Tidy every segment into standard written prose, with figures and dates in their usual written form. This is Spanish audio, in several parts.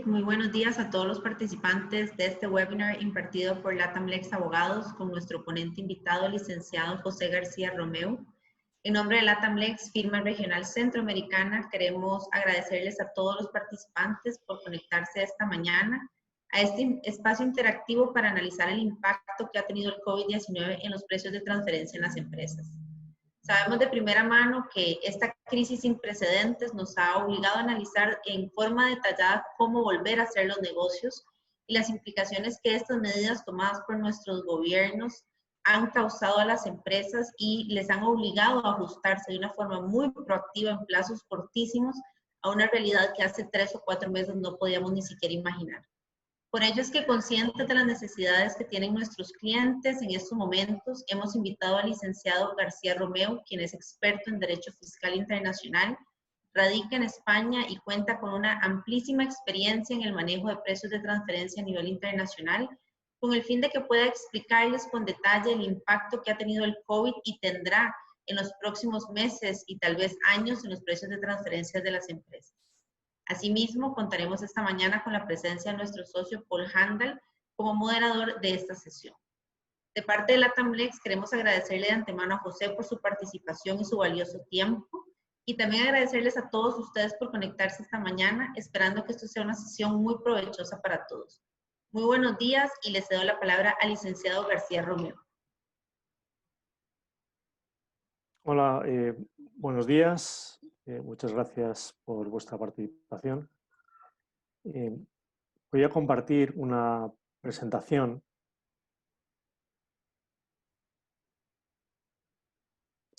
muy buenos días a todos los participantes de este webinar impartido por LATAMLEX Abogados con nuestro ponente invitado, el licenciado José García Romeu. En nombre de LATAMLEX, firma regional centroamericana, queremos agradecerles a todos los participantes por conectarse esta mañana a este espacio interactivo para analizar el impacto que ha tenido el COVID-19 en los precios de transferencia en las empresas. Sabemos de primera mano que esta crisis sin precedentes nos ha obligado a analizar en forma detallada cómo volver a hacer los negocios y las implicaciones que estas medidas tomadas por nuestros gobiernos han causado a las empresas y les han obligado a ajustarse de una forma muy proactiva en plazos cortísimos a una realidad que hace 3 o 4 meses no podíamos ni siquiera imaginar. Por ello es que conscientes de las necesidades que tienen nuestros clientes en estos momentos, hemos invitado al licenciado García Romeu, quien es experto en Derecho Fiscal Internacional, radica en España y cuenta con una amplísima experiencia en el manejo de precios de transferencia a nivel internacional, con el fin de que pueda explicarles con detalle el impacto que ha tenido el COVID y tendrá en los próximos meses y tal vez años en los precios de transferencias de las empresas. Asimismo, contaremos esta mañana con la presencia de nuestro socio Paul Handel como moderador de esta sesión. De parte de LATAMLEX, queremos agradecerle de antemano a José por su participación y su valioso tiempo, y también agradecerles a todos ustedes por conectarse esta mañana, esperando que esto sea una sesión muy provechosa para todos. Muy buenos días y les cedo la palabra al licenciado García Romeu. Hola, buenos días. Muchas gracias por vuestra participación. Voy a compartir una presentación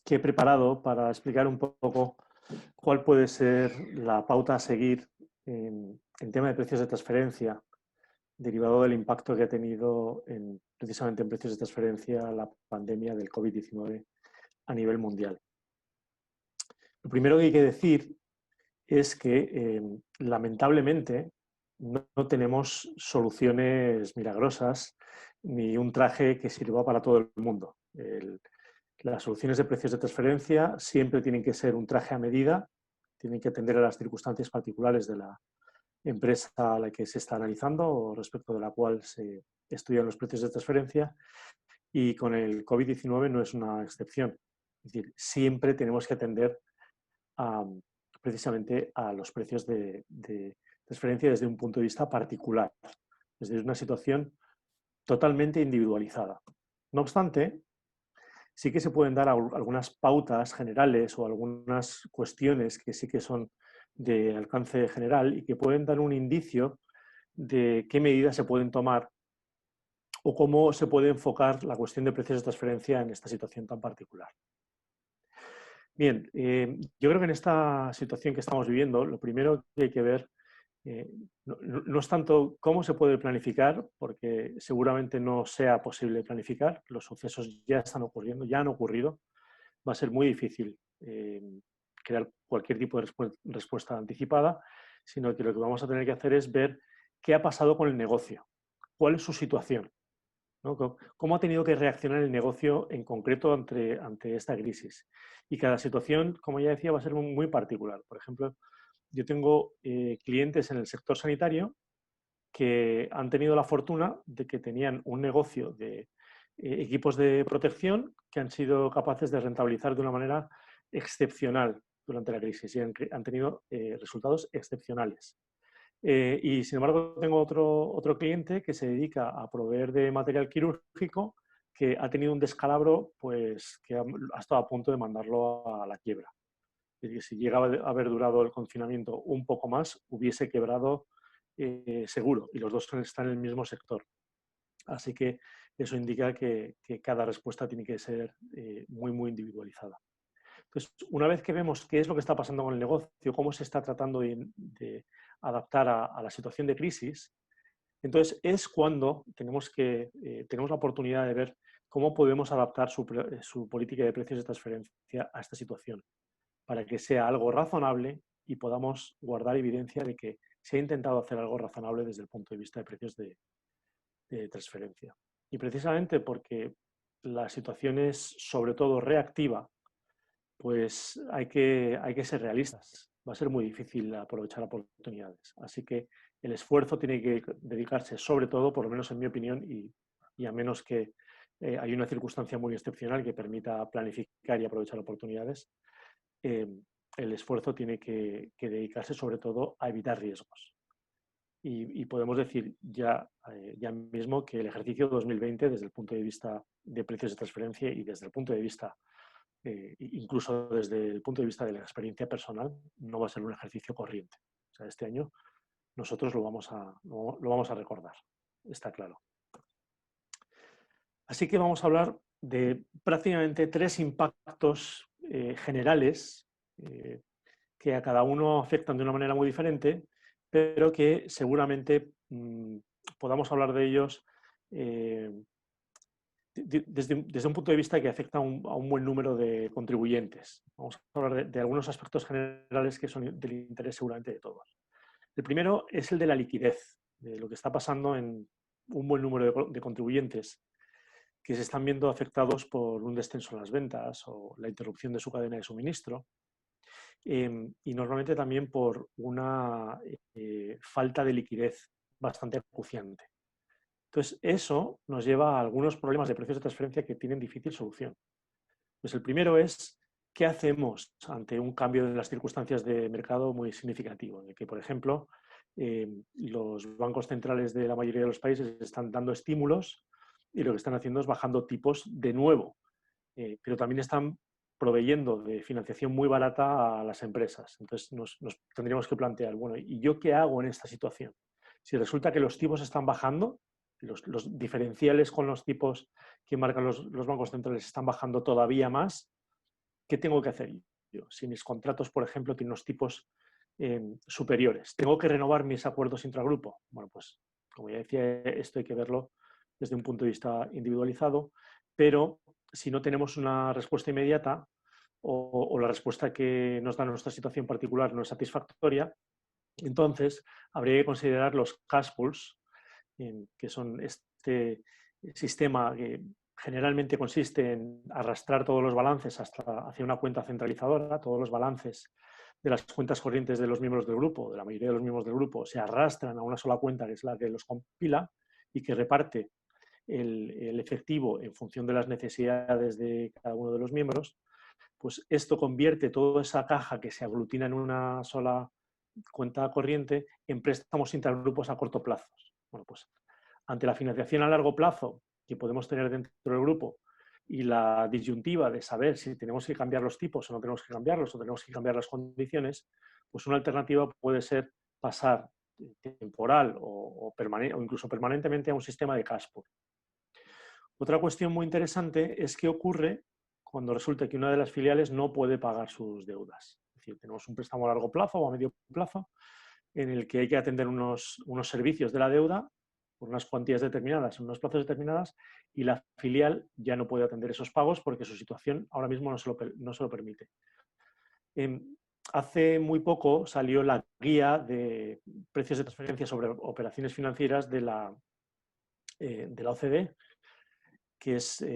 que he preparado para explicar un poco cuál puede ser la pauta a seguir en tema de precios de transferencia, derivado del impacto que ha tenido precisamente en precios de transferencia la pandemia del COVID-19 a nivel mundial. Lo primero que hay que decir es que lamentablemente no tenemos soluciones milagrosas ni un traje que sirva para todo el mundo. Las soluciones de precios de transferencia siempre tienen que ser un traje a medida, tienen que atender a las circunstancias particulares de la empresa a la que se está analizando o respecto de la cual se estudian los precios de transferencia, y con el COVID-19 no es una excepción. Es decir, siempre tenemos que atender precisamente a los precios de transferencia desde un punto de vista particular, desde una situación totalmente individualizada. No obstante, sí que se pueden dar algunas pautas generales o algunas cuestiones que sí que son de alcance general y que pueden dar un indicio de qué medidas se pueden tomar o cómo se puede enfocar la cuestión de precios de transferencia en esta situación tan particular. Bien, yo creo que en esta situación que estamos viviendo, lo primero que hay que ver no es tanto cómo se puede planificar, porque seguramente no sea posible planificar, los sucesos ya están ocurriendo, ya han ocurrido, va a ser muy difícil crear cualquier tipo de respuesta anticipada, sino que lo que vamos a tener que hacer es ver qué ha pasado con el negocio, cuál es su situación, ¿no? ¿Cómo ha tenido que reaccionar el negocio en concreto ante esta crisis? Y cada situación, como ya decía, va a ser muy particular. Por ejemplo, yo tengo clientes en el sector sanitario que han tenido la fortuna de que tenían un negocio de equipos de protección que han sido capaces de rentabilizar de una manera excepcional durante la crisis y han tenido resultados excepcionales. Y sin embargo tengo otro cliente que se dedica a proveer de material quirúrgico que ha tenido un descalabro pues, que ha estado a punto de mandarlo a la quiebra. Es decir, si llegaba a haber durado el confinamiento un poco más, hubiese quebrado seguro, y los dos están en el mismo sector. Así que eso indica que cada respuesta tiene que ser muy individualizada. Entonces, una vez que vemos qué es lo que está pasando con el negocio, cómo se está tratando de adaptar a la situación de crisis, entonces es cuando tenemos la oportunidad de ver cómo podemos adaptar su política de precios de transferencia a esta situación, para que sea algo razonable y podamos guardar evidencia de que se ha intentado hacer algo razonable desde el punto de vista de precios de transferencia. Y precisamente porque la situación es sobre todo reactiva, pues hay que ser realistas. Va a ser muy difícil aprovechar oportunidades. Así que el esfuerzo tiene que dedicarse sobre todo, por lo menos en mi opinión, y a menos que hay una circunstancia muy excepcional que permita planificar y aprovechar oportunidades, el esfuerzo tiene que dedicarse sobre todo a evitar riesgos. Y podemos decir ya mismo que el ejercicio 2020, desde el punto de vista de precios de transferencia y desde el punto de vista, incluso desde el punto de vista de la experiencia personal, no va a ser un ejercicio corriente. O sea, este año nosotros lo vamos a recordar, está claro. Así que vamos a hablar de prácticamente 3 impactos generales que a cada uno afectan de una manera muy diferente, pero que seguramente podamos hablar de ellos desde un punto de vista que afecta a un buen número de contribuyentes. Vamos a hablar de algunos aspectos generales que son del interés seguramente de todos. El primero es el de la liquidez, de lo que está pasando en un buen número de contribuyentes que se están viendo afectados por un descenso en las ventas o la interrupción de su cadena de suministro. Y normalmente también por una falta de liquidez bastante acuciante. Entonces, eso nos lleva a algunos problemas de precios de transferencia que tienen difícil solución. Pues el primero es, ¿qué hacemos ante un cambio de las circunstancias de mercado muy significativo? De que, por ejemplo, los bancos centrales de la mayoría de los países están dando estímulos y lo que están haciendo es bajando tipos de nuevo, pero también están proveyendo de financiación muy barata a las empresas. Entonces nos tendríamos que plantear, bueno, ¿y yo qué hago en esta situación? Si resulta que los tipos están bajando, los diferenciales con los tipos que marcan los bancos centrales están bajando todavía más, ¿qué tengo que hacer yo? Si mis contratos, por ejemplo, tienen unos tipos superiores, ¿tengo que renovar mis acuerdos intragrupo? Bueno, pues como ya decía, esto hay que verlo desde un punto de vista individualizado, pero si no tenemos una respuesta inmediata o la respuesta que nos da nuestra situación particular no es satisfactoria, entonces habría que considerar los cash pools, que son este sistema que generalmente consiste en arrastrar todos los balances hacia una cuenta centralizadora, todos los balances de las cuentas corrientes de los miembros del grupo, de la mayoría de los miembros del grupo, se arrastran a una sola cuenta, que es la que los compila y que reparte el efectivo en función de las necesidades de cada uno de los miembros. Pues esto convierte toda esa caja que se aglutina en una sola cuenta corriente en préstamos intergrupos a corto plazo. Bueno, pues ante la financiación a largo plazo que podemos tener dentro del grupo y la disyuntiva de saber si tenemos que cambiar los tipos o no tenemos que cambiarlos o tenemos que cambiar las condiciones, pues una alternativa puede ser pasar temporal o incluso permanentemente a un sistema de cash pool. Otra cuestión muy interesante es qué ocurre cuando resulta que una de las filiales no puede pagar sus deudas. Es decir, tenemos un préstamo a largo plazo o a medio plazo en el que hay que atender unos servicios de la deuda por unas cuantías determinadas, en unos plazos determinados, y la filial ya no puede atender esos pagos porque su situación ahora mismo no se lo permite. Hace muy poco salió la guía de precios de transferencia sobre operaciones financieras de la OCDE, que es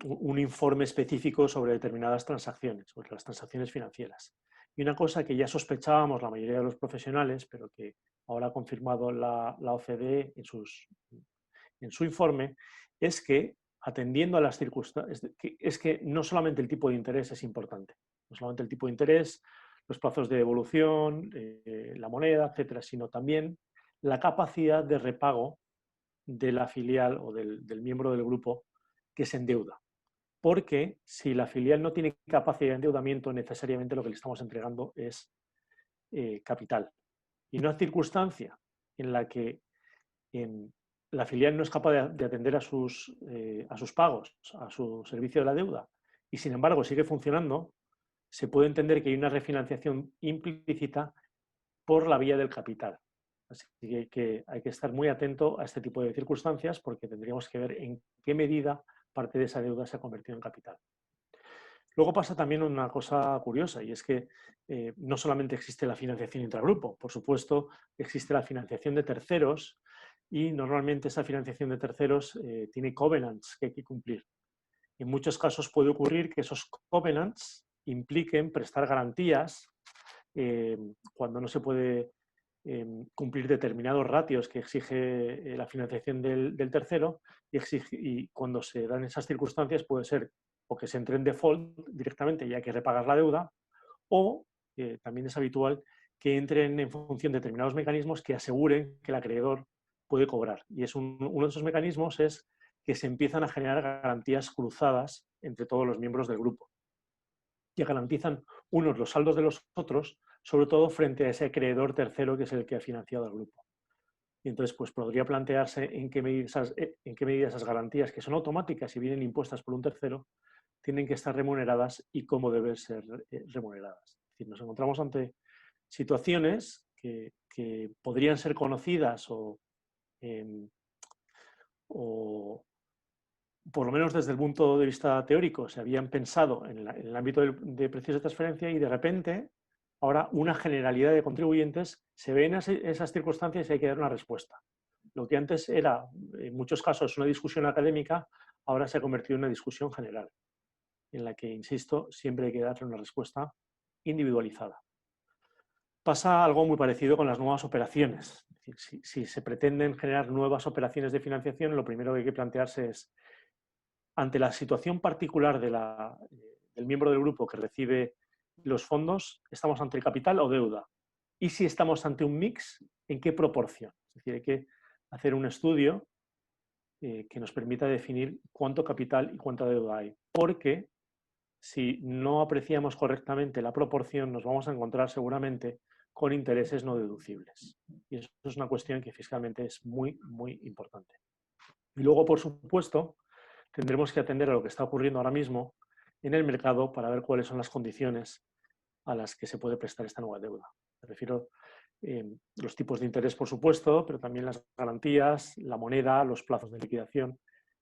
un informe específico sobre determinadas transacciones, sobre las transacciones financieras. Y una cosa que ya sospechábamos la mayoría de los profesionales, pero que ahora ha confirmado la OCDE en su informe, es que atendiendo a las circunstancias, es que no solamente el tipo de interés es importante, no solamente el tipo de interés, los plazos de devolución, la moneda, etcétera, sino también la capacidad de repago de la filial o del miembro del grupo que se endeuda. Porque si la filial no tiene capacidad de endeudamiento, necesariamente lo que le estamos entregando es capital. Y una circunstancia en la que la filial no es capaz de atender a sus pagos, a su servicio de la deuda, y sin embargo sigue funcionando, se puede entender que hay una refinanciación implícita por la vía del capital. Así que hay que estar muy atento a este tipo de circunstancias porque tendríamos que ver en qué medida parte de esa deuda se ha convertido en capital. Luego pasa también una cosa curiosa y es que no solamente existe la financiación intragrupo, por supuesto existe la financiación de terceros y normalmente esa financiación de terceros tiene covenants que hay que cumplir. En muchos casos puede ocurrir que esos covenants impliquen prestar garantías cuando no se puede cumplir determinados ratios que exige la financiación del tercero y cuando se dan esas circunstancias puede ser o que se entre en default directamente y hay que repagar la deuda, o también es habitual que entren en función de determinados mecanismos que aseguren que el acreedor puede cobrar. Y uno de esos mecanismos es que se empiezan a generar garantías cruzadas entre todos los miembros del grupo, que garantizan unos los saldos de los otros, sobre todo frente a ese acreedor tercero que es el que ha financiado al grupo. Y entonces, pues podría plantearse en qué medida esas garantías, que son automáticas y vienen impuestas por un tercero, tienen que estar remuneradas y cómo deben ser remuneradas. Es decir, nos encontramos ante situaciones que podrían ser conocidas o por lo menos desde el punto de vista teórico, se habían pensado en el ámbito de precios de transferencia y de repente ahora una generalidad de contribuyentes se ven en esas circunstancias y hay que dar una respuesta. Lo que antes era, en muchos casos, una discusión académica, ahora se ha convertido en una discusión general, en la que, insisto, siempre hay que darle una respuesta individualizada. Pasa algo muy parecido con las nuevas operaciones. Es decir, si se pretenden generar nuevas operaciones de financiación, lo primero que hay que plantearse es, ante la situación particular del miembro del grupo que recibe los fondos, ¿estamos ante el capital o deuda? Y si estamos ante un mix, ¿en qué proporción? Es decir, hay que hacer un estudio que nos permita definir cuánto capital y cuánta deuda hay. Porque si no apreciamos correctamente la proporción, nos vamos a encontrar seguramente con intereses no deducibles. Y eso es una cuestión que fiscalmente es muy, muy importante. Y luego, por supuesto, tendremos que atender a lo que está ocurriendo ahora mismo en el mercado para ver cuáles son las condiciones a las que se puede prestar esta nueva deuda. Me refiero a los tipos de interés, por supuesto, pero también las garantías, la moneda, los plazos de liquidación,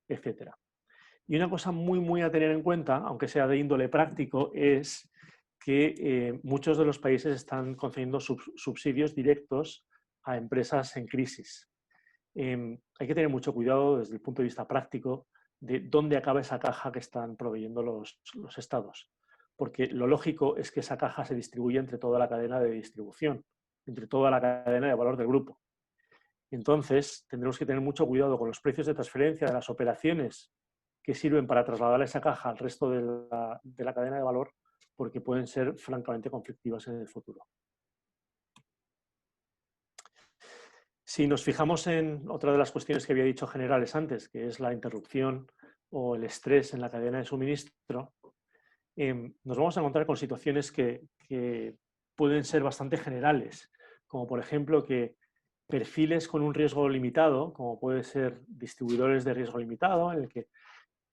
etc. Y una cosa muy, muy a tener en cuenta, aunque sea de índole práctico, es que muchos de los países están concediendo subsidios directos a empresas en crisis. Hay que tener mucho cuidado desde el punto de vista práctico de dónde acaba esa caja que están proveyendo los estados. Porque lo lógico es que esa caja se distribuya entre toda la cadena de distribución, entre toda la cadena de valor del grupo. Entonces, tendremos que tener mucho cuidado con los precios de transferencia de las operaciones que sirven para trasladar esa caja al resto de la cadena de valor, porque pueden ser francamente conflictivas en el futuro. Si nos fijamos en otra de las cuestiones que había dicho generales antes, que es la interrupción o el estrés en la cadena de suministro, nos vamos a encontrar con situaciones que pueden ser bastante generales, como por ejemplo que perfiles con un riesgo limitado, como puede ser distribuidores de riesgo limitado, en el que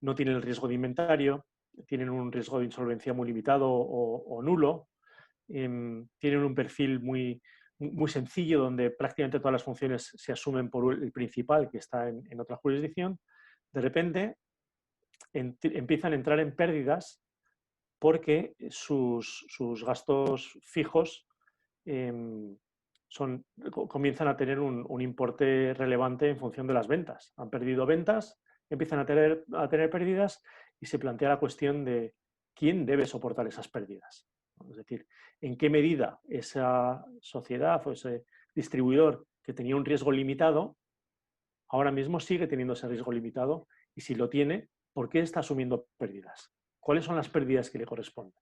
no tienen el riesgo de inventario, tienen un riesgo de insolvencia muy limitado o nulo, tienen un perfil muy sencillo donde prácticamente todas las funciones se asumen por el principal que está en otra jurisdicción, de repente empiezan a entrar en pérdidas porque sus gastos fijos comienzan a tener un importe relevante en función de las ventas. Han perdido ventas, empiezan a tener pérdidas y se plantea la cuestión de quién debe soportar esas pérdidas. Es decir, en qué medida esa sociedad o ese distribuidor que tenía un riesgo limitado, ahora mismo sigue teniendo ese riesgo limitado y si lo tiene, ¿por qué está asumiendo pérdidas? ¿Cuáles son las pérdidas que le corresponden?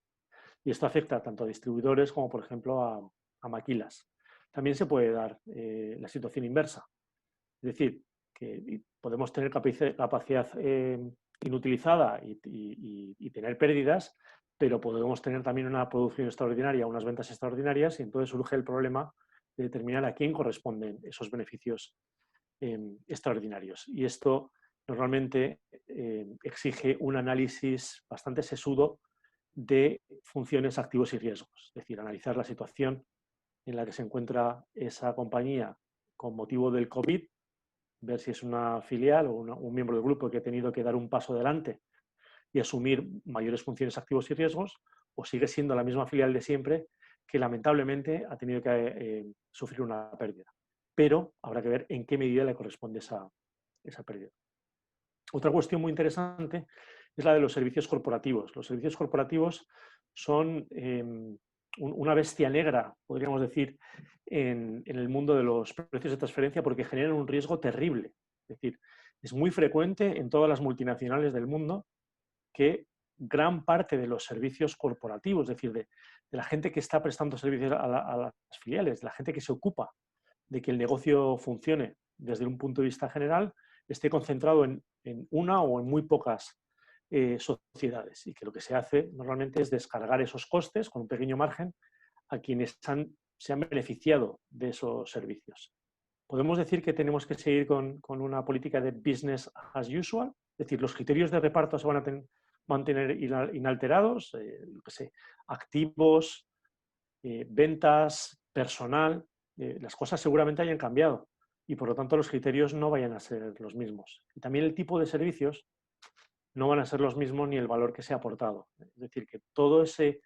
Y esto afecta tanto a distribuidores como, por ejemplo, a maquilas. También se puede dar la situación inversa. Es decir, que podemos tener capacidad inutilizada y tener pérdidas, pero podemos tener también una producción extraordinaria, unas ventas extraordinarias, y entonces surge el problema de determinar a quién corresponden esos beneficios extraordinarios. Y esto normalmente exige un análisis bastante sesudo de funciones, activos y riesgos. Es decir, analizar la situación en la que se encuentra esa compañía con motivo del COVID, ver si es una filial o un miembro del grupo que ha tenido que dar un paso adelante y asumir mayores funciones, activos y riesgos, o sigue siendo la misma filial de siempre que lamentablemente ha tenido que sufrir una pérdida. Pero habrá que ver en qué medida le corresponde esa pérdida. Otra cuestión muy interesante es la de los servicios corporativos. Los servicios corporativos son una bestia negra, podríamos decir, en el mundo de los precios de transferencia porque generan un riesgo terrible. Es decir, es muy frecuente en todas las multinacionales del mundo que gran parte de los servicios corporativos, es decir, de la gente que está prestando servicios a las filiales, de la gente que se ocupa de que el negocio funcione desde un punto de vista general, esté concentrado en una o en muy pocas sociedades, y que lo que se hace normalmente es descargar esos costes con un pequeño margen a quienes se han beneficiado de esos servicios. Podemos decir que tenemos que seguir con una política de business as usual, es decir, los criterios de reparto se van a mantener inalterados, yo qué sé, activos, ventas, personal, las cosas seguramente hayan cambiado y por lo tanto los criterios no vayan a ser los mismos. Y también el tipo de servicios no van a ser los mismos ni el valor que se ha aportado. Es decir, que todo ese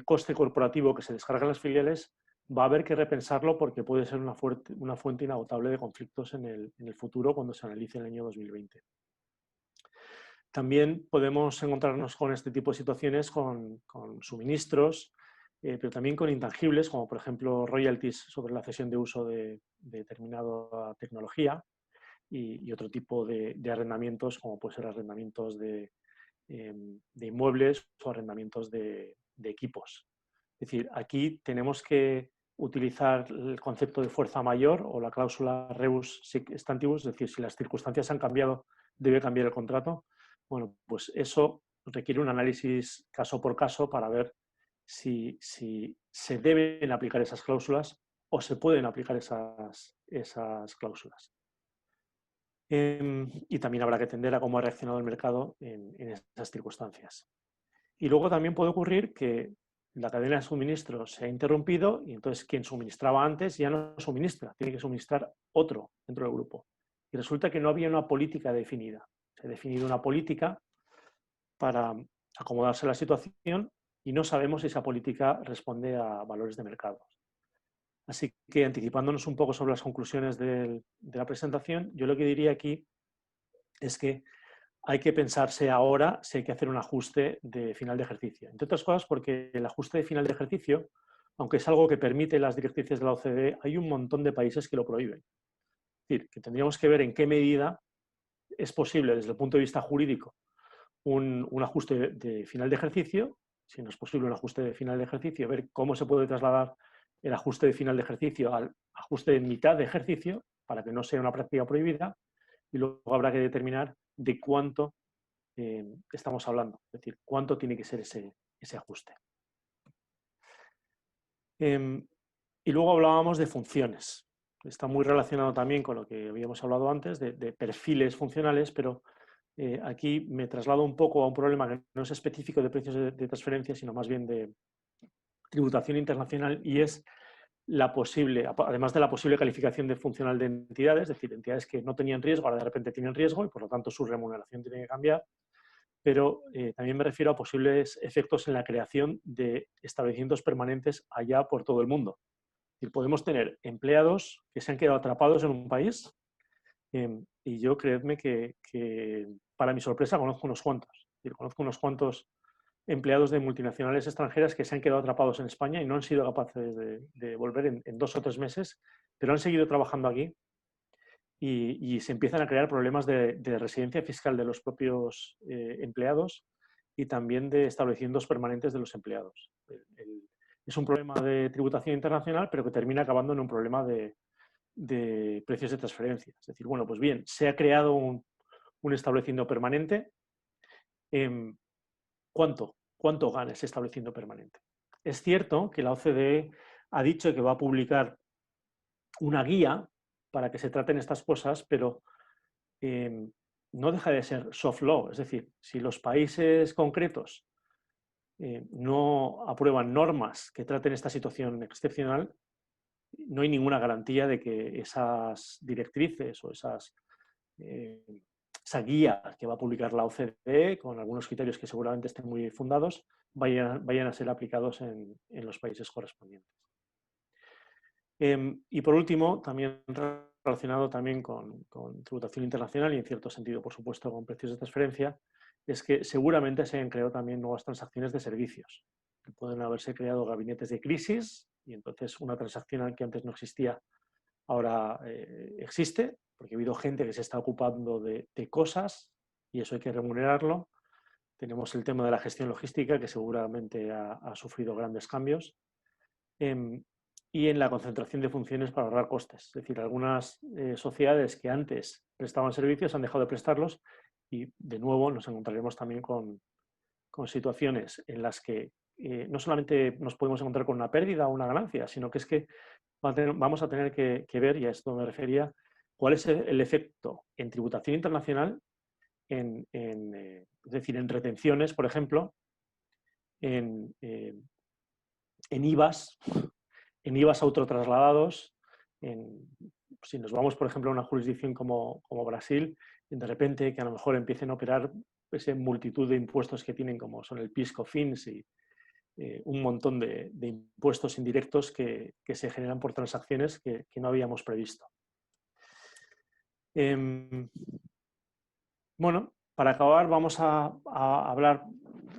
coste corporativo que se descarga en las filiales va a haber que repensarlo porque puede ser una fuente inagotable de conflictos en el futuro cuando se analice el año 2020. También podemos encontrarnos con este tipo de situaciones con suministros, pero también con intangibles, como por ejemplo royalties sobre la cesión de uso de determinada tecnología y otro tipo de arrendamientos, como puede ser arrendamientos de inmuebles o arrendamientos de equipos. Es decir, aquí tenemos que utilizar el concepto de fuerza mayor o la cláusula rebus sic stantibus, es decir, si las circunstancias han cambiado, debe cambiar el contrato. Bueno, pues eso requiere un análisis caso por caso para ver si se deben aplicar esas cláusulas o se pueden aplicar esas cláusulas. Y también habrá que atender a cómo ha reaccionado el mercado en esas circunstancias. Y luego también puede ocurrir que la cadena de suministro se ha interrumpido y entonces quien suministraba antes ya no suministra, tiene que suministrar otro dentro del grupo. Y resulta que no había una política definida. Se ha definido una política para acomodarse a la situación y no sabemos si esa política responde a valores de mercado. Así que anticipándonos un poco sobre las conclusiones de la presentación, yo lo que diría aquí es que hay que pensarse ahora si hay que hacer un ajuste de final de ejercicio. Entre otras cosas porque el ajuste de final de ejercicio, aunque es algo que permite las directrices de la OCDE, hay un montón de países que lo prohíben. Es decir, que tendríamos que ver en qué medida es posible desde el punto de vista jurídico un ajuste de final de ejercicio, si no es posible un ajuste de final de ejercicio, ver cómo se puede trasladar el ajuste de final de ejercicio al ajuste de mitad de ejercicio para que no sea una práctica prohibida, y luego habrá que determinar de cuánto estamos hablando, es decir, cuánto tiene que ser ese ajuste. Y luego hablábamos de funciones. Está muy relacionado también con lo que habíamos hablado antes, de perfiles funcionales, pero aquí me traslado un poco a un problema que no es específico de precios de transferencia, sino más bien de tributación internacional, y es la posible, además de la posible calificación de funcional de entidades, es decir, entidades que no tenían riesgo, ahora de repente tienen riesgo y por lo tanto su remuneración tiene que cambiar, pero también me refiero a posibles efectos en la creación de establecimientos permanentes allá por todo el mundo. Es decir, podemos tener empleados que se han quedado atrapados en un país y yo creedme que para mi sorpresa conozco unos cuantos. Es decir, conozco unos cuantos empleados de multinacionales extranjeras que se han quedado atrapados en España y no han sido capaces de volver en 2 o 3 meses, pero han seguido trabajando aquí y se empiezan a crear problemas de residencia fiscal de los propios empleados y también de establecimientos permanentes de los empleados. Es un problema de tributación internacional, pero que termina acabando en un problema de precios de transferencia. Es decir, bueno, pues bien, se ha creado un establecimiento permanente. ¿Cuánto gana ese establecimiento permanente? Es cierto que la OCDE ha dicho que va a publicar una guía para que se traten estas cosas, pero no deja de ser soft law. Es decir, si los países concretos no aprueban normas que traten esta situación excepcional, no hay ninguna garantía de que esas directrices o esa guía que va a publicar la OCDE, con algunos criterios que seguramente estén muy fundados, vayan a ser aplicados en los países correspondientes. Y por último, también relacionado también con tributación internacional y en cierto sentido, por supuesto, con precios de transferencia, es que seguramente se han creado también nuevas transacciones de servicios. Pueden haberse creado gabinetes de crisis y entonces una transacción que antes no existía ahora existe, porque ha habido gente que se está ocupando de cosas y eso hay que remunerarlo. Tenemos el tema de la gestión logística, que seguramente ha sufrido grandes cambios. Y en la concentración de funciones para ahorrar costes. Es decir, algunas sociedades que antes prestaban servicios han dejado de prestarlos y, de nuevo, nos encontraremos también con situaciones en las que no solamente nos podemos encontrar con una pérdida o una ganancia, sino que es que vamos a tener que ver, y a esto me refería, cuál es el efecto en tributación internacional, es decir, en retenciones, por ejemplo, en IVAs, autotrasladados, si nos vamos, por ejemplo, a una jurisdicción como Brasil, de repente que a lo mejor empiecen a operar esa multitud de impuestos que tienen, como son el PIS, COFINS y un montón de impuestos indirectos que se generan por transacciones que no habíamos previsto. Bueno, para acabar vamos a hablar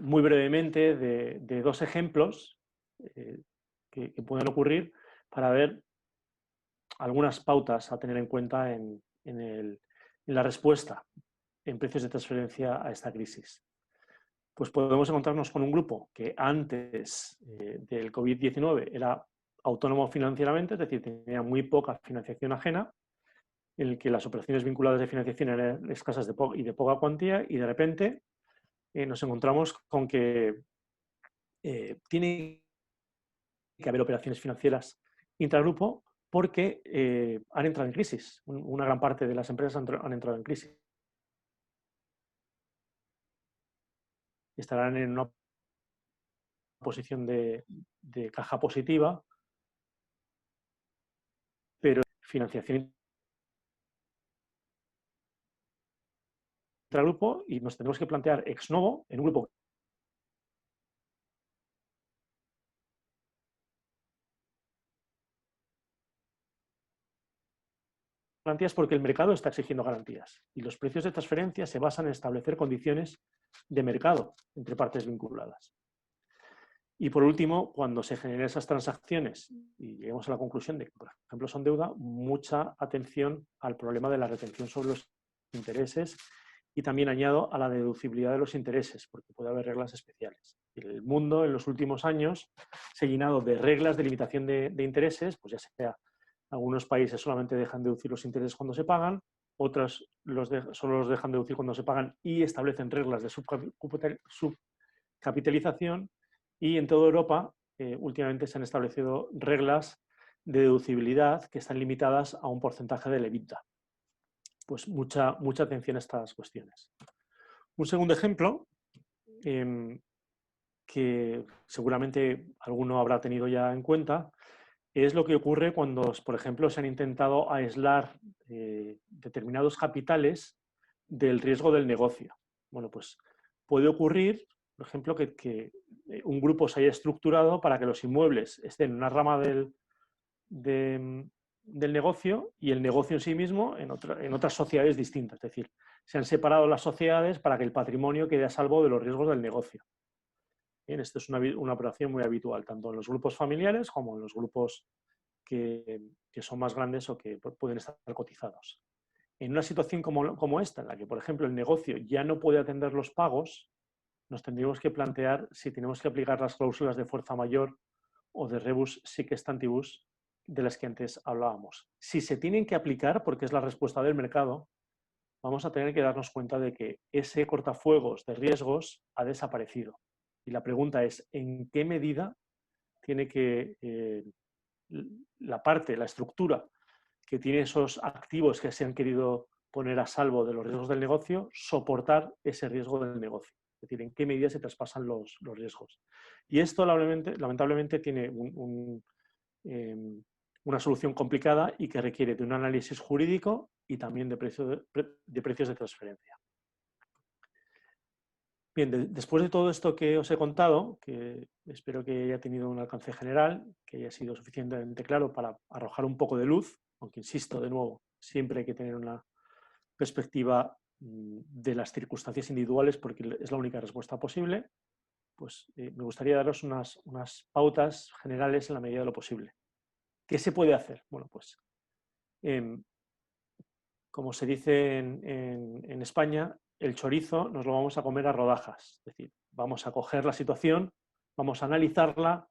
muy brevemente de dos ejemplos que pueden ocurrir para ver algunas pautas a tener en cuenta en la respuesta en precios de transferencia a esta crisis. Pues podemos encontrarnos con un grupo que antes del COVID-19 era autónomo financieramente, es decir, tenía muy poca financiación ajena, en el que las operaciones vinculadas de financiación eran escasas y de poca cuantía, y de repente nos encontramos con que tiene que haber operaciones financieras intragrupo porque han entrado en crisis. Una gran parte de las empresas han entrado en crisis. Estarán en una posición de caja positiva, pero financiación intragrupo, y nos tenemos que plantear ex novo en un grupo garantías porque el mercado está exigiendo garantías y los precios de transferencia se basan en establecer condiciones de mercado entre partes vinculadas. Y por último, cuando se generen esas transacciones y lleguemos a la conclusión de que, por ejemplo, son deuda, mucha atención al problema de la retención sobre los intereses, y también añado a la deducibilidad de los intereses, porque puede haber reglas especiales. El mundo en los últimos años se ha llenado de reglas de limitación de intereses, pues ya sea algunos países solamente dejan deducir los intereses cuando se pagan, otros solo los dejan deducir cuando se pagan y establecen reglas de subcapitalización, y en toda Europa últimamente se han establecido reglas de deducibilidad que están limitadas a un porcentaje del EBITDA. Pues mucha atención a estas cuestiones. Un segundo ejemplo, que seguramente alguno habrá tenido ya en cuenta, es lo que ocurre cuando, por ejemplo, se han intentado aislar determinados capitales del riesgo del negocio. Bueno, pues puede ocurrir, por ejemplo, que un grupo se haya estructurado para que los inmuebles estén en una rama del negocio y el negocio en sí mismo en otras sociedades distintas. Es decir, se han separado las sociedades para que el patrimonio quede a salvo de los riesgos del negocio. Bien, esto es una operación muy habitual, tanto en los grupos familiares como en los grupos que son más grandes o que pueden estar cotizados. En una situación como esta, en la que, por ejemplo, el negocio ya no puede atender los pagos, nos tendríamos que plantear si tenemos que aplicar las cláusulas de fuerza mayor o de rebus sic stantibus de las que antes hablábamos. Si se tienen que aplicar, porque es la respuesta del mercado, vamos a tener que darnos cuenta de que ese cortafuegos de riesgos ha desaparecido. Y la pregunta es, ¿en qué medida tiene que la estructura que tiene esos activos que se han querido poner a salvo de los riesgos del negocio, soportar ese riesgo del negocio? Es decir, en qué medida se traspasan los riesgos. Y esto, lamentablemente, tiene una solución complicada y que requiere de un análisis jurídico y también de precios de transferencia. Bien, después de todo esto que os he contado, que espero que haya tenido un alcance general, que haya sido suficientemente claro para arrojar un poco de luz, aunque insisto, de nuevo, siempre hay que tener una perspectiva de las circunstancias individuales porque es la única respuesta posible, pues me gustaría daros unas pautas generales en la medida de lo posible. ¿Qué se puede hacer? Bueno, pues como se dice en España, el chorizo nos lo vamos a comer a rodajas. Es decir, vamos a coger la situación, vamos a analizarla,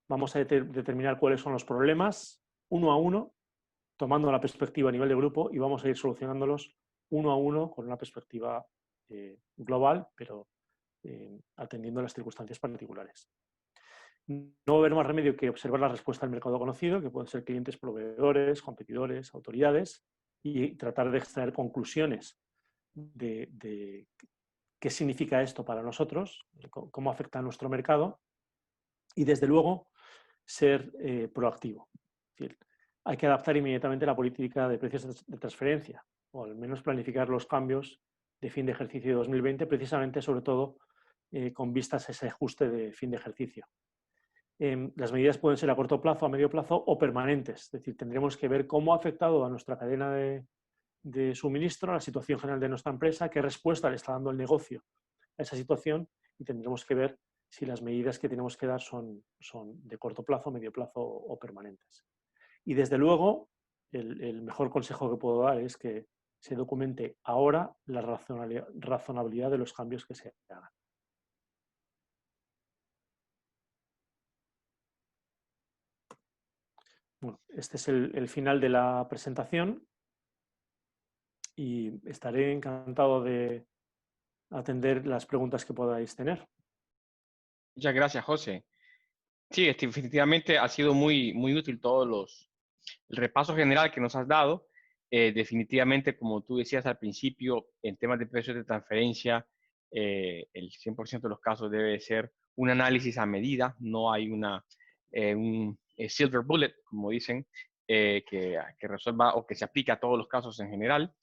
vamos a determinar cuáles son los problemas uno a uno, tomando la perspectiva a nivel de grupo, y vamos a ir solucionándolos uno a uno con una perspectiva global, pero atendiendo a las circunstancias particulares. No va a haber más remedio que observar la respuesta al mercado conocido, que pueden ser clientes, proveedores, competidores, autoridades, y tratar de extraer conclusiones de qué significa esto para nosotros, cómo afecta a nuestro mercado, y desde luego ser proactivo. Es decir, hay que adaptar inmediatamente la política de precios de transferencia, o al menos planificar los cambios de fin de ejercicio de 2020, precisamente, sobre todo, con vistas a ese ajuste de fin de ejercicio. Las medidas pueden ser a corto plazo, a medio plazo o permanentes. Es decir, tendremos que ver cómo ha afectado a nuestra cadena de suministro, a la situación general de nuestra empresa, qué respuesta le está dando el negocio a esa situación, y tendremos que ver si las medidas que tenemos que dar son de corto plazo, medio plazo o permanentes. Y desde luego, el mejor consejo que puedo dar es que se documente ahora la razonabilidad de los cambios que se hagan. Bueno, este es el final de la presentación y estaré encantado de atender las preguntas que podáis tener. Muchas gracias, José. Sí, definitivamente ha sido muy útil el repaso general que nos has dado. Definitivamente, como tú decías al principio, en temas de precios de transferencia, el 100% de los casos debe ser un análisis a medida, no hay un silver bullet, como dicen, que resuelva o que se aplique a todos los casos en general.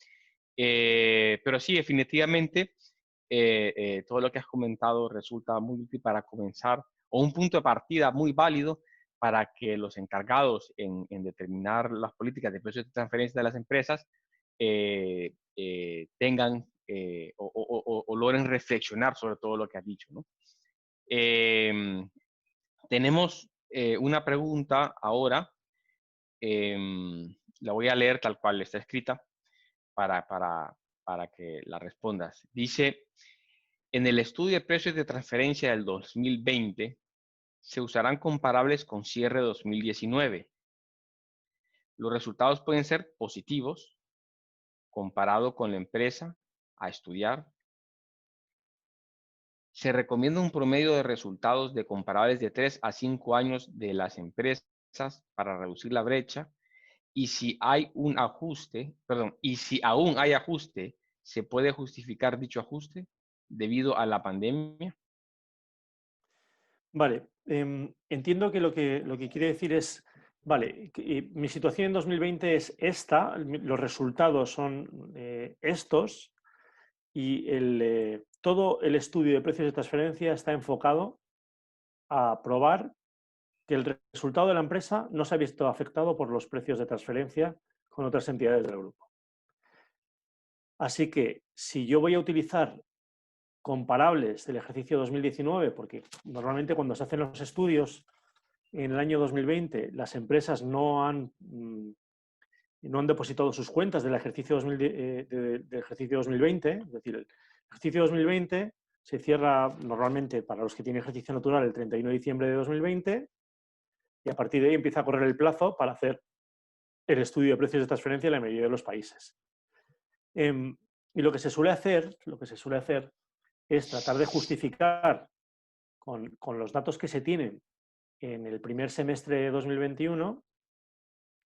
Pero sí, definitivamente, todo lo que has comentado resulta muy útil para comenzar, o un punto de partida muy válido para que los encargados en determinar las políticas de precios de transferencia de las empresas tengan o logren reflexionar sobre todo lo que has dicho, ¿no? Tenemos una pregunta ahora, la voy a leer tal cual está escrita para que la respondas. Dice: en el estudio de precios de transferencia del 2020, se usarán comparables con cierre 2019. Los resultados pueden ser positivos comparado con la empresa a estudiar. Se recomienda un promedio de resultados de comparables de 3 a 5 años de las empresas para reducir la brecha. Y si hay un ajuste, y si aún hay ajuste, ¿se puede justificar dicho ajuste debido a la pandemia? Vale, entiendo que lo que quiere decir es, vale, mi situación en 2020 es esta, los resultados son estos, y todo el estudio de precios de transferencia está enfocado a probar que el resultado de la empresa no se ha visto afectado por los precios de transferencia con otras entidades del grupo. Así que si yo voy a utilizar comparables del ejercicio 2019, porque normalmente cuando se hacen los estudios en el año 2020, las empresas no han depositado sus cuentas del ejercicio, del ejercicio 2020, es decir, el ejercicio 2020 se cierra normalmente para los que tienen ejercicio natural el 31 de diciembre de 2020, y a partir de ahí empieza a correr el plazo para hacer el estudio de precios de transferencia en la mayoría de los países. Y lo que se suele hacer es tratar de justificar con los datos que se tienen en el primer semestre de 2021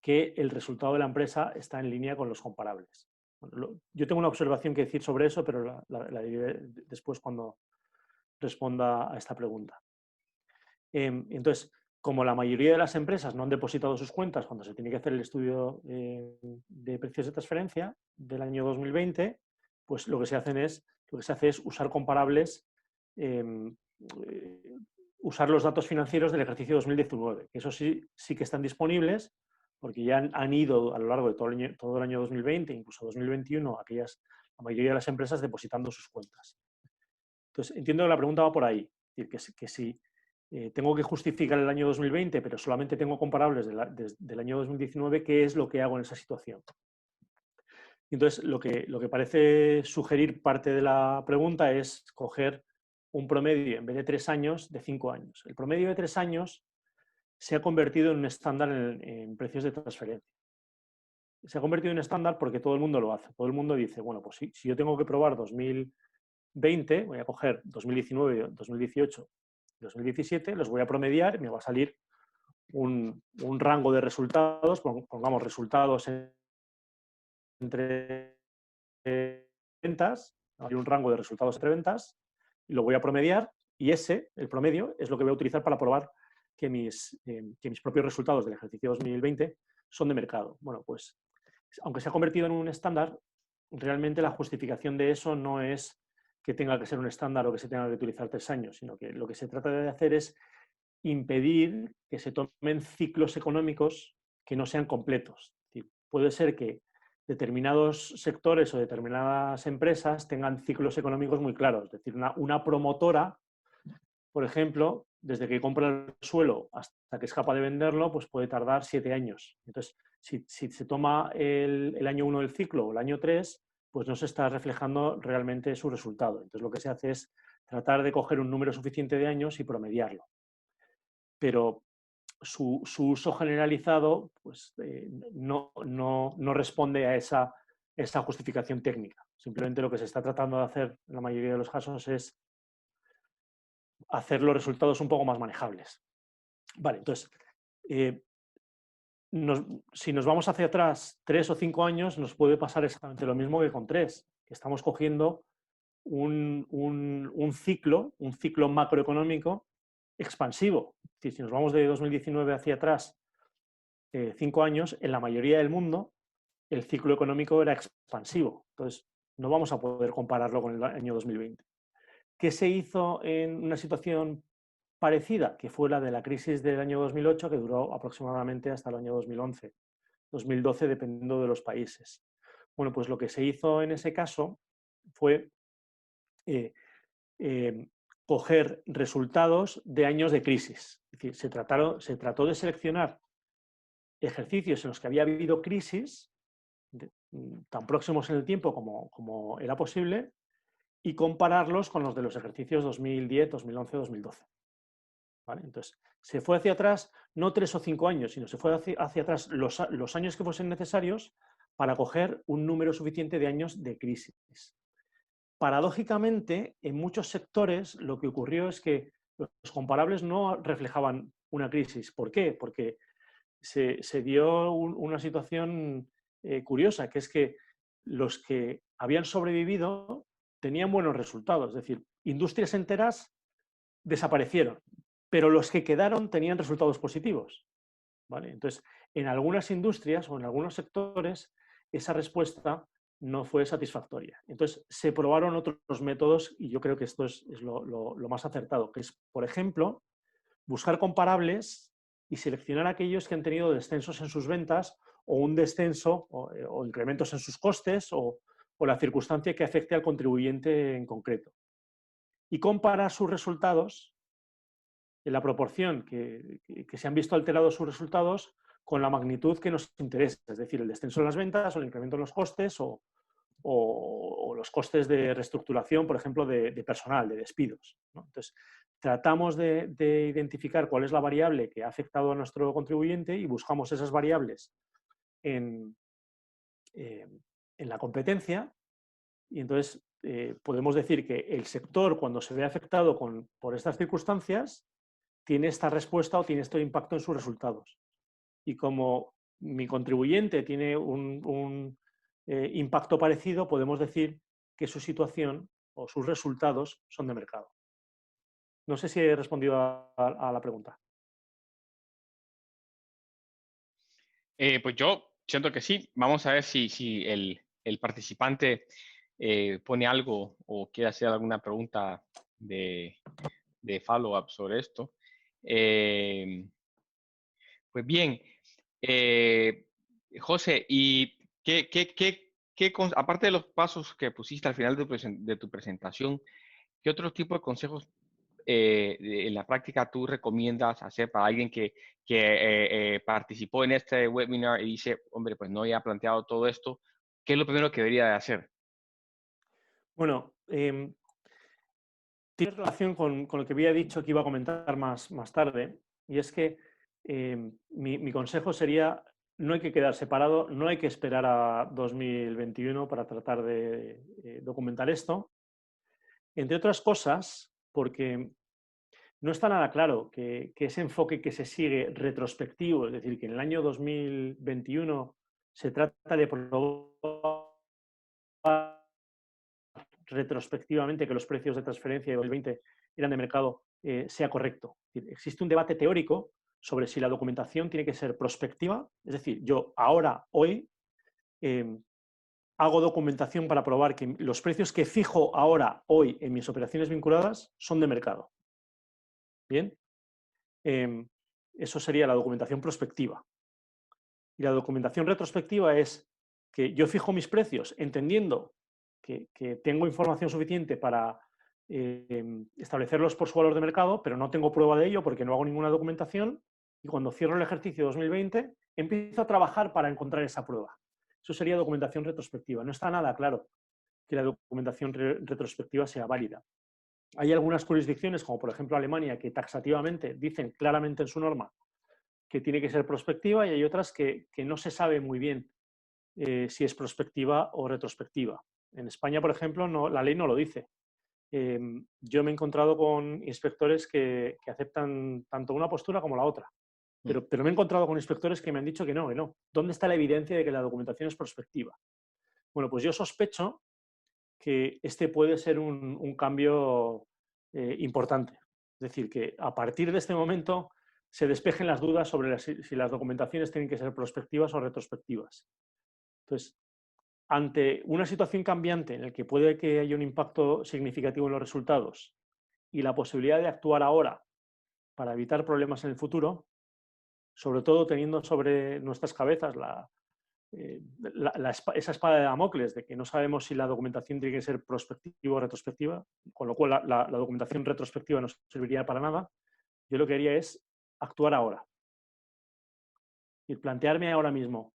que el resultado de la empresa está en línea con los comparables. Bueno, yo tengo una observación que decir sobre eso, pero la diré después cuando responda a esta pregunta. Entonces, como la mayoría de las empresas no han depositado sus cuentas cuando se tiene que hacer el estudio de precios de transferencia del año 2020, pues lo que se hace es usar comparables, usar los datos financieros del ejercicio 2019, que eso sí que están disponibles, porque ya han ido a lo largo de todo el año 2020, incluso 2021, la mayoría de las empresas depositando sus cuentas. Entonces, entiendo que la pregunta va por ahí. Es decir, que si tengo que justificar el año 2020, pero solamente tengo comparables del año 2019, ¿qué es lo que hago en esa situación? Entonces, lo que parece sugerir parte de la pregunta es coger un promedio, en vez de 3 años, de 5 años. El promedio de 3 años se ha convertido en un estándar en precios de transferencia. Se ha convertido en estándar porque todo el mundo lo hace. Todo el mundo dice, bueno, pues si yo tengo que probar 2020, voy a coger 2019, 2018, 2017, los voy a promediar y me va a salir un rango de resultados, pongamos resultados entre ventas, hay un rango de resultados entre ventas, y lo voy a promediar, y el promedio, es lo que voy a utilizar para probar que mis propios resultados del ejercicio 2020 son de mercado. Bueno, pues, aunque se ha convertido en un estándar, realmente la justificación de eso no es que tenga que ser un estándar o que se tenga que utilizar 3 años, sino que lo que se trata de hacer es impedir que se tomen ciclos económicos que no sean completos. Es decir, puede ser que determinados sectores o determinadas empresas tengan ciclos económicos muy claros. Es decir, una promotora, por ejemplo, desde que compra el suelo hasta que es capaz de venderlo, pues puede tardar 7 años. Entonces, si se toma el año 1 del ciclo o el año 3, pues no se está reflejando realmente su resultado. Entonces, lo que se hace es tratar de coger un número suficiente de años y promediarlo. Pero su uso generalizado pues, no responde a esa justificación técnica. Simplemente lo que se está tratando de hacer en la mayoría de los casos es hacer los resultados un poco más manejables. Vale, entonces, si nos vamos hacia atrás 3 o 5 años, nos puede pasar exactamente lo mismo que con 3, que estamos cogiendo un ciclo macroeconómico expansivo. Es decir, si nos vamos de 2019 hacia atrás 5 años, en la mayoría del mundo el ciclo económico era expansivo. Entonces, no vamos a poder compararlo con el año 2020. ¿Qué se hizo en una situación parecida? Que fue la de la crisis del año 2008, que duró aproximadamente hasta el año 2011, 2012, dependiendo de los países. Bueno, pues lo que se hizo en ese caso fue coger resultados de años de crisis. Es decir, se trató de seleccionar ejercicios en los que había habido crisis, tan próximos en el tiempo como era posible, y compararlos con los de los ejercicios 2010, 2011, 2012. ¿Vale? Entonces, se fue hacia atrás no 3 o 5 años, sino se fue hacia atrás los años que fuesen necesarios para coger un número suficiente de años de crisis. Paradójicamente, en muchos sectores lo que ocurrió es que los comparables no reflejaban una crisis. ¿Por qué? Porque se dio una situación curiosa, que es que los que habían sobrevivido tenían buenos resultados. Es decir, industrias enteras desaparecieron, pero los que quedaron tenían resultados positivos. ¿Vale? Entonces, en algunas industrias o en algunos sectores, esa respuesta no fue satisfactoria. Entonces, se probaron otros métodos y yo creo que esto es lo más acertado, que es, por ejemplo, buscar comparables y seleccionar aquellos que han tenido descensos en sus ventas o un descenso o incrementos en sus costes o la circunstancia que afecte al contribuyente en concreto. Y comparar sus resultados en la proporción que se han visto alterados sus resultados con la magnitud que nos interesa, es decir, el descenso en las ventas o el incremento en los costes o los costes de reestructuración, por ejemplo, de personal, de despidos, ¿no? Entonces, tratamos de identificar cuál es la variable que ha afectado a nuestro contribuyente y buscamos esas variables en la competencia y entonces podemos decir que el sector, cuando se ve afectado por estas circunstancias, tiene esta respuesta o tiene este impacto en sus resultados. Y como mi contribuyente tiene un impacto parecido, podemos decir que su situación o sus resultados son de mercado. No sé si he respondido a la pregunta. Pues yo siento que sí. Vamos a ver si el participante pone algo o quiere hacer alguna pregunta de follow-up sobre esto. Pues bien, José, ¿y aparte de los pasos que pusiste al final de tu presentación, qué otro tipo de consejos en la práctica tú recomiendas hacer para alguien que participó en este webinar y dice, hombre, pues no había planteado todo esto? ¿Qué es lo primero que debería de hacer? Bueno, tiene relación con lo que había dicho que iba a comentar más tarde, y es que mi consejo sería: no hay que quedar separado, no hay que esperar a 2021 para tratar de documentar esto, entre otras cosas porque no está nada claro que ese enfoque que se sigue retrospectivo, es decir, que en el año 2021 se trata de probar retrospectivamente que los precios de transferencia de 2020 eran de mercado, sea correcto. Existe un debate teórico sobre si la documentación tiene que ser prospectiva, es decir, yo ahora, hoy, hago documentación para probar que los precios que fijo ahora, hoy, en mis operaciones vinculadas son de mercado. Bien, eso sería la documentación prospectiva. Y la documentación retrospectiva es que yo fijo mis precios entendiendo que tengo información suficiente para establecerlos por su valor de mercado, pero no tengo prueba de ello porque no hago ninguna documentación, y cuando cierro el ejercicio 2020 empiezo a trabajar para encontrar esa prueba. Eso sería documentación retrospectiva. No está nada claro que la documentación retrospectiva sea válida. Hay algunas jurisdicciones, como por ejemplo Alemania, que taxativamente dicen claramente en su norma que tiene que ser prospectiva, y hay otras que no se sabe muy bien si es prospectiva o retrospectiva. En España, por ejemplo, la ley no lo dice. Yo me he encontrado con inspectores que aceptan tanto una postura como la otra, pero me he encontrado con inspectores que me han dicho que no. ¿Dónde está la evidencia de que la documentación es prospectiva? Bueno, pues yo sospecho que este puede ser un cambio importante. Es decir, que a partir de este momento se despejen las dudas sobre si las documentaciones tienen que ser prospectivas o retrospectivas. Entonces, ante una situación cambiante en la que puede que haya un impacto significativo en los resultados y la posibilidad de actuar ahora para evitar problemas en el futuro, sobre todo teniendo sobre nuestras cabezas esa espada de Damocles de que no sabemos si la documentación tiene que ser prospectiva o retrospectiva, con lo cual la documentación retrospectiva no serviría para nada, yo lo que haría es actuar ahora y plantearme ahora mismo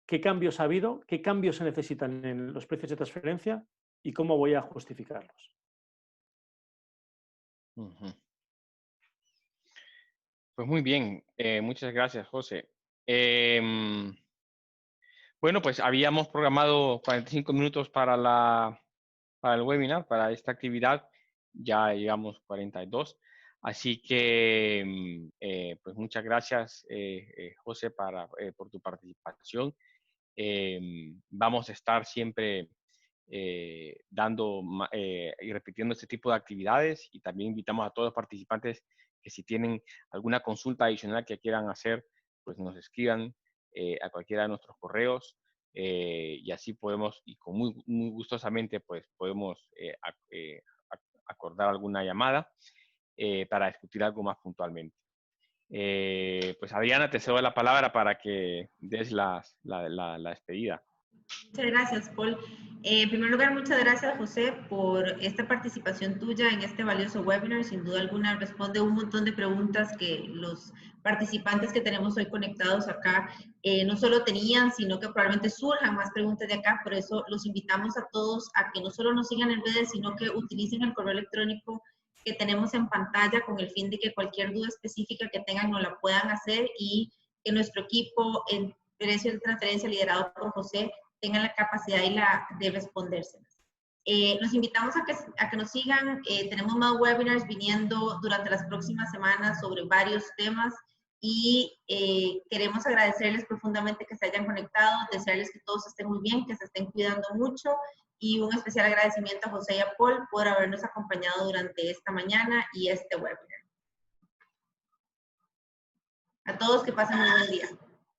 qué cambios ha habido, qué cambios se necesitan en los precios de transferencia y cómo voy a justificarlos. Pues muy bien, muchas gracias, José. Bueno, pues habíamos programado 45 minutos para el webinar, para esta actividad. Ya llegamos 42. Así que, pues muchas gracias, José, por tu participación. Vamos a estar siempre dando y repitiendo este tipo de actividades, y también invitamos a todos los participantes que si tienen alguna consulta adicional que quieran hacer, pues nos escriban a cualquiera de nuestros correos, y así podemos, y con muy gustosamente, pues podemos acordar alguna llamada para discutir algo más puntualmente. Pues Adriana, te cedo la palabra para que des la despedida. Muchas gracias, Paul. En primer lugar, muchas gracias, José, por esta participación tuya en este valioso webinar. Sin duda alguna, responde un montón de preguntas que los participantes que tenemos hoy conectados acá no solo tenían, sino que probablemente surjan más preguntas de acá. Por eso los invitamos a todos a que no solo nos sigan en redes, sino que utilicen el correo electrónico que tenemos en pantalla con el fin de que cualquier duda específica que tengan nos la puedan hacer, y que nuestro equipo en precio de transferencia liderado por José tengan la capacidad de respondérselas. Los invitamos a que nos sigan. Tenemos más webinars viniendo durante las próximas semanas sobre varios temas, y queremos agradecerles profundamente que se hayan conectado, desearles que todos estén muy bien, que se estén cuidando mucho, y un especial agradecimiento a José y a Paul por habernos acompañado durante esta mañana y este webinar. A todos, que pasen muy buen día.